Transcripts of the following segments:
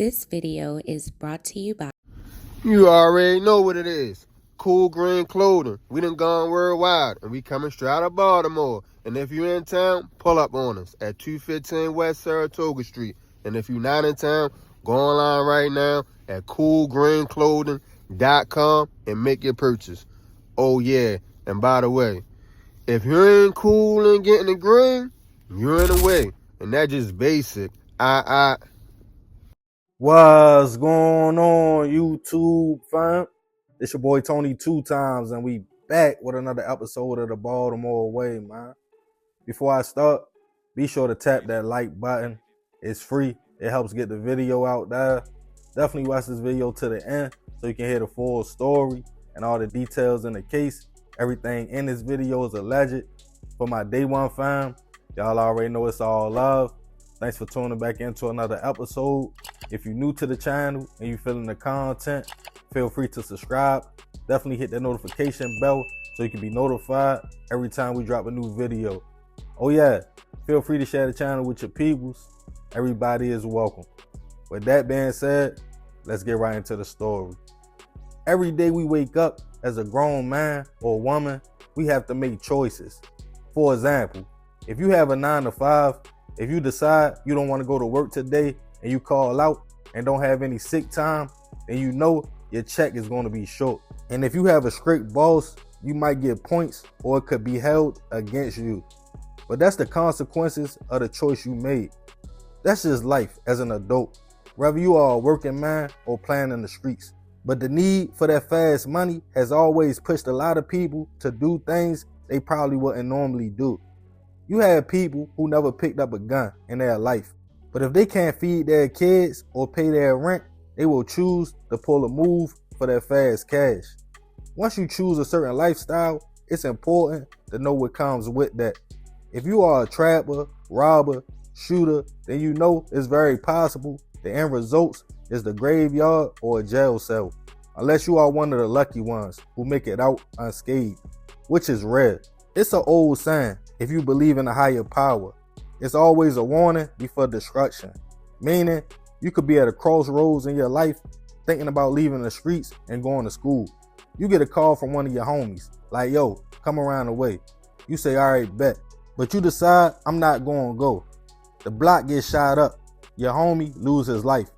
This video is brought to you by... You already know what it is. Cool Green Clothing. We done gone worldwide, and we coming straight out of Baltimore. And if you in town, pull up on us at 215 West Saratoga Street. And if you not in town, go online right now at coolgreenclothing.com and make your purchase. Oh yeah, and by the way, if you ain't cool and getting the green, you're in the way. And that's just basic. What's going on, YouTube fam? It's your boy Tony 2 times, and we back with another episode of the Baltimore Way, man. Before I start, be sure to tap that like button. It's free. It helps get the video out there. Definitely watch this video to the end so you can hear the full story and all the details in the case. Everything in this video is alleged. For my day one fam, y'all already know it's all love. Thanks for tuning back into another episode. If you're new to the channel and you're feeling the content, feel free to subscribe. Definitely hit that notification bell so you can be notified every time we drop a new video. Oh yeah, feel free to share the channel with your peoples. Everybody is welcome. With that being said, let's get right into the story. Every day we wake up as a grown man or woman, we have to make choices. For example, if you have a 9 to 5, if you decide you don't want to go to work today and you call out and don't have any sick time, then you know your check is going to be short. And if you have a strict boss, you might get points or it could be held against you. But that's the consequences of the choice you made. That's just life as an adult, whether you are a working man or playing in the streets. But the need for that fast money has always pushed a lot of people to do things they probably wouldn't normally do. You have people who never picked up a gun in their life, but if they can't feed their kids or pay their rent, they will choose to pull a move for that fast cash. Once you choose a certain lifestyle, it's important to know what comes with that. If you are a trapper, robber, shooter, then you know it's very possible the end results is the graveyard or a jail cell, unless you are one of the lucky ones who make it out unscathed, which is rare. It's an old saying, if you believe in a higher power, it's always a warning before destruction. Meaning, you could be at a crossroads in your life thinking about leaving the streets and going to school. You get a call from one of your homies, like, yo, come around the way. You say, all right, bet. But you decide, I'm not going to go. The block gets shot up. Your homie loses his life.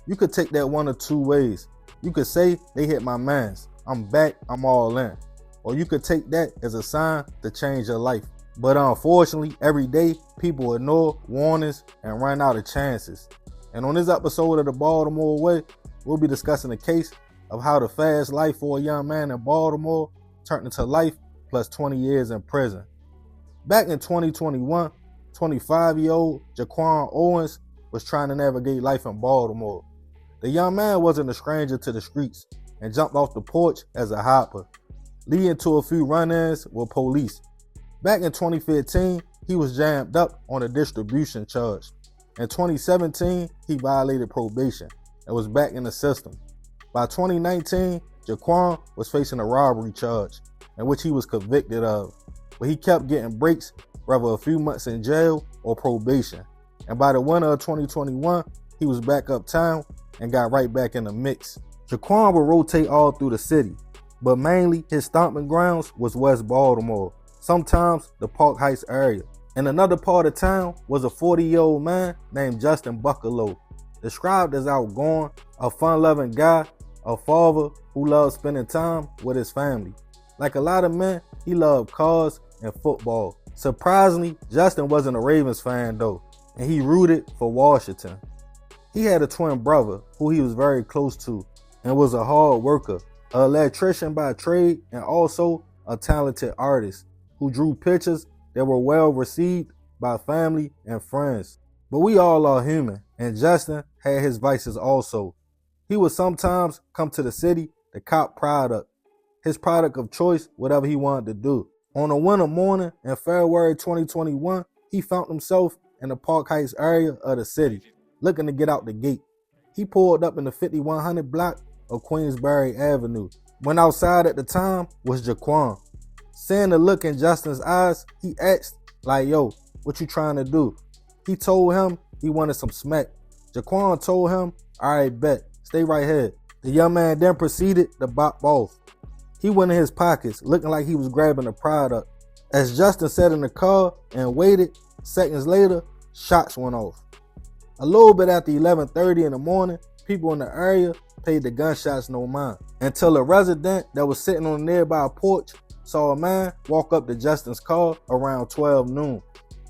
You could take that one or two ways. You could say, they hit my mans. I'm back, I'm all in. Or you could take that as a sign to change your life. But unfortunately, every day, people ignore warnings and run out of chances. And on this episode of the Baltimore Way, we'll be discussing the case of how the fast life for a young man in Baltimore turned into life plus 20 years in prison. Back in 2021, 25-year-old Jaqwaun Owens was trying to navigate life in Baltimore. The young man wasn't a stranger to the streets and jumped off the porch as a hopper, leading to a few run-ins with police. Back in 2015, he was jammed up on a distribution charge. In 2017, he violated probation and was back in the system. By 2019, Jaquan was facing a robbery charge, in which he was convicted of, but he kept getting breaks, whether a few months in jail or probation. And by the winter of 2021, he was back uptown and got right back in the mix. Jaquan would rotate all through the city, but mainly his stomping grounds was West Baltimore, sometimes the Park Heights area. In another part of town was a 40-year-old man named Justin Bucalo, described as outgoing, a fun-loving guy, a father who loved spending time with his family. Like a lot of men, he loved cars and football. Surprisingly, Justin wasn't a Ravens fan though, and he rooted for Washington. He had a twin brother who he was very close to and was a hard worker, an electrician by trade, and also a talented artist who drew pictures that were well received by family and friends. But we all are human, and Justin had his vices also. He would sometimes come to the city to cop product, his product of choice, whatever he wanted to do. On a winter morning in February 2021, he found himself in the Park Heights area of the city, looking to get out the gate. He pulled up in the 5100 block of Queensberry Avenue. When outside at the time was Jaquan. Seeing the look in Justin's eyes, he asked, like, yo, what you trying to do? He told him he wanted some smack. Jaquan told him, all right, bet, stay right here. The young man then proceeded to bop off. He went in his pockets, looking like he was grabbing a product. As Justin sat in the car and waited, seconds later, shots went off. A little bit after 11:30 in the morning, people in the area paid the gunshots no mind, until a resident that was sitting on a nearby porch saw a man walk up to Justin's car around 12 noon,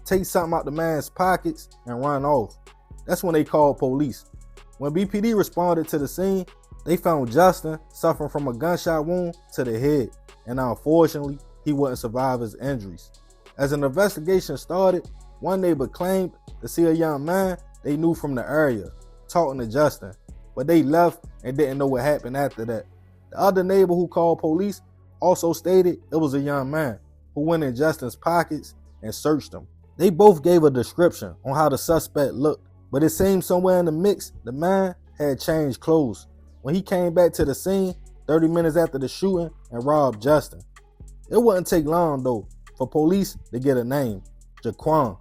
take something out the man's pockets, and run off. That's when they called police. When BPD responded to the scene, they found Justin suffering from a gunshot wound to the head, and unfortunately, he wouldn't survive his injuries. As an investigation started, one neighbor claimed to see a young man they knew from the area talking to Justin, but they left and didn't know what happened after that. The other neighbor who called police also stated it was a young man who went in Justin's pockets and searched him. They both gave a description on how the suspect looked, but it seemed somewhere in the mix the man had changed clothes when he came back to the scene 30 minutes after the shooting and robbed Justin. It wouldn't take long though for police to get a name, Jaquan.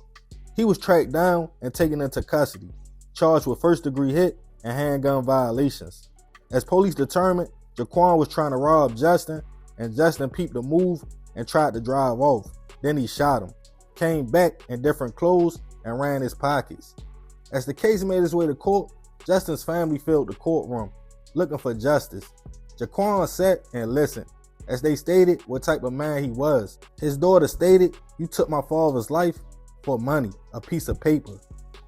He was tracked down and taken into custody, charged with first-degree hit and handgun violations. As police determined, Jaquan was trying to rob Justin, and Justin peeped the move and tried to drive off. Then he shot him, came back in different clothes, and ran his pockets. As the case made its way to court, Justin's family filled the courtroom, looking for justice. Jaquan sat and listened as they stated what type of man he was. His daughter stated, "You took my father's life for money, a piece of paper."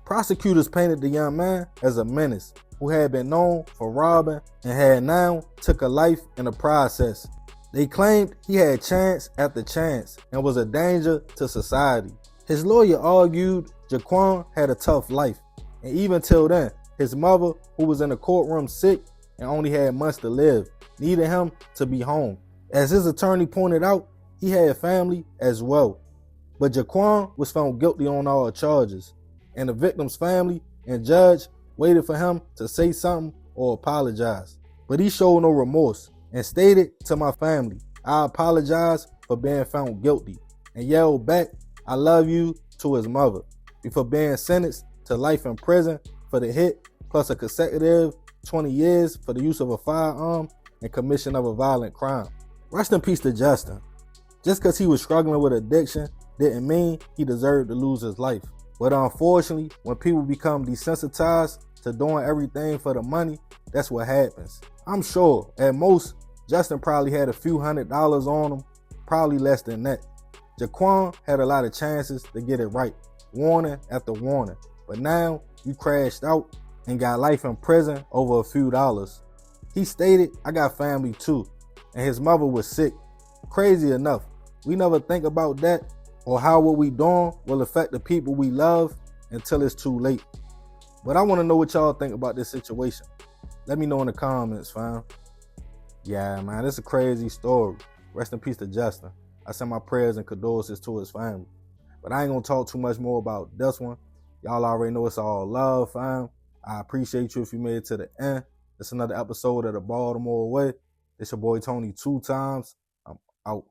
Prosecutors painted the young man as a menace who had been known for robbing and had now took a life in the process. They claimed he had chance after chance and was a danger to society. His lawyer argued Jaquan had a tough life, and even till then, his mother, who was in the courtroom sick and only had months to live, needed him to be home. As his attorney pointed out, he had family as well. But Jaquan was found guilty on all charges, and the victim's family and judge waited for him to say something or apologize. But he showed no remorse and stated to my family, "I apologize for being found guilty," and yelled back, "I love you," to his mother, before being sentenced to life in prison for the hit, plus a consecutive 20 years for the use of a firearm and commission of a violent crime. Rest in peace to Justin. Just because he was struggling with addiction didn't mean he deserved to lose his life. But unfortunately, when people become desensitized to doing everything for the money, that's what happens. I'm sure at most, Justin probably had a few $100s on him, probably less than that. Jaquan had a lot of chances to get it right, warning after warning. But now you crashed out and got life in prison over a few dollars. He stated, "I got family too," and his mother was sick. Crazy enough, we never think about that or how what we doing will affect the people we love until it's too late. But I want to know what y'all think about this situation. Let me know in the comments, fam. Yeah, man, this is a crazy story. Rest in peace to Justin. I send my prayers and condolences to his family. But I ain't gonna talk too much more about this one. Y'all already know it's all love, fam. I appreciate you if you made it to the end. It's another episode of the Baltimore Way. It's your boy Tony 2 times. I'm out.